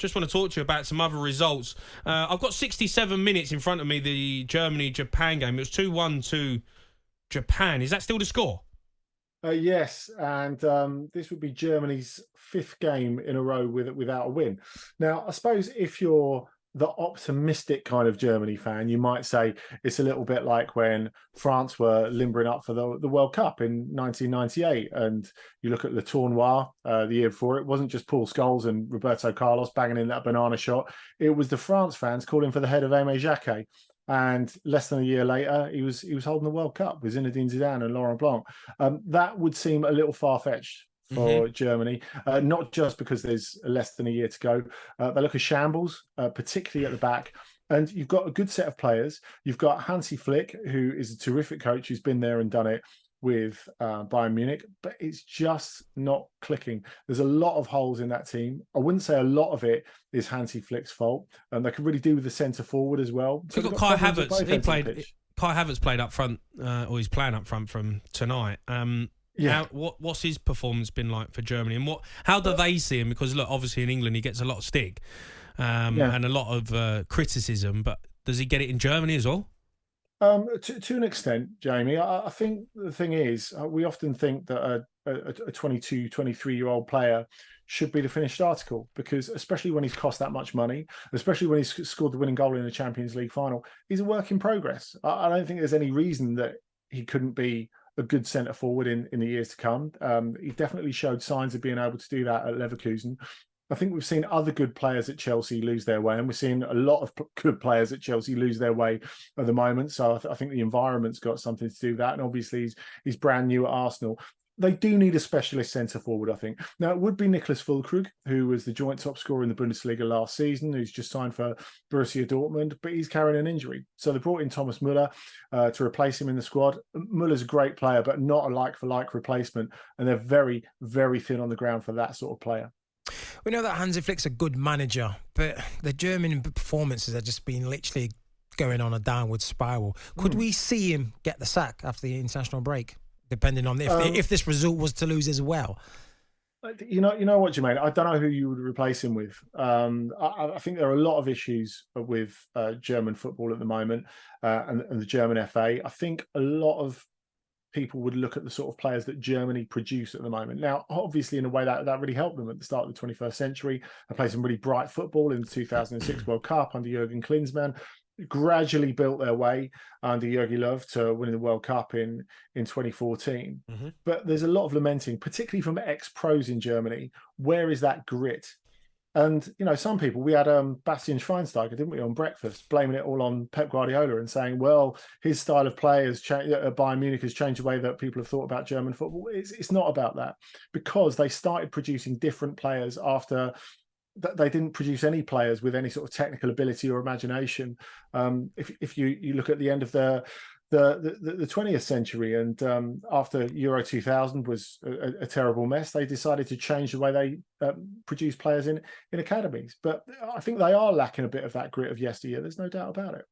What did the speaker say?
just want to talk to you about some other results. I've got 67 minutes in front of me, the Germany-Japan game. It was 2-1 to Japan. Is that still the score? Yes, and this would be Germany's 5th game in a row without a win. Now, I suppose if you're the optimistic kind of Germany fan, you might say it's a little bit like when France were limbering up for the World Cup in 1998. And you look at the tournoi the year before, it wasn't just Paul Scholes and Roberto Carlos banging in that banana shot. It was the France fans calling for the head of Aimé Jacquet. And less than a year later, he was holding the World Cup with Zinedine Zidane and Laurent Blanc. That would seem a little far-fetched for Germany, not just because there's less than a year to go. They look a shambles, particularly at the back. And you've got a good set of players. You've got Hansi Flick, who is a terrific coach who's been there and done it with Bayern Munich, but it's just not clicking. There's a lot of holes in that team. I wouldn't say a lot of it is Hansi Flick's fault, and they could really do with the centre forward as well. So you've got Kai Havertz. Kai Havertz played up front, or he's playing up front from tonight. What's his performance been like for Germany, and how do they see him? Because look, obviously in England he gets a lot of stick and a lot of criticism, but does he get it in Germany as well? To an extent, Jamie. I think the thing is, we often think that a 22, 23-year-old player should be the finished article, because especially when he's cost that much money, especially when he's scored the winning goal in a Champions League final, he's a work in progress. I don't think there's any reason that he couldn't be a good centre forward in the years to come. He definitely showed signs of being able to do that at Leverkusen. I think we've seen other good players at Chelsea lose their way, and we're seeing a lot of good players at Chelsea lose their way at the moment. So I think the environment's got something to do with that. And obviously he's brand new at Arsenal. They do need a specialist centre forward, I think. Now, it would be Niklas Füllkrug, who was the joint top scorer in the Bundesliga last season, who's just signed for Borussia Dortmund, but he's carrying an injury. So they brought in Thomas Müller to replace him in the squad. Müller's a great player, but not a like-for-like replacement. And they're very, very thin on the ground for that sort of player. We know that Hansi Flick's a good manager, but the German performances have just been literally going on a downward spiral. Could we see him get the sack after the international break, depending on if this result was to lose as well? You know what, Jermaine? I don't know who you would replace him with. I think there are a lot of issues with German football at the moment and the German FA. I think a lot of people would look at the sort of players that Germany produce at the moment. Now, obviously, in a way that really helped them at the start of the 21st century. They played some really bright football in the 2006 World Cup under Jurgen Klinsmann, gradually built their way under Jogi Löw to winning the World Cup in 2014. But there's a lot of lamenting, particularly from ex-pros in Germany. Where is that grit? And, you know, some people, we had Bastian Schweinsteiger, didn't we, on breakfast, blaming it all on Pep Guardiola and saying, well, his style of play has changed, Bayern Munich has changed the way that people have thought about German football. It's not about that, because they started producing different players after they didn't produce any players with any sort of technical ability or imagination. If you look at the end of the 20th century, and after Euro 2000 was a terrible mess, they decided to change the way they produce players in academies. But I think they are lacking a bit of that grit of yesteryear. There's no doubt about it.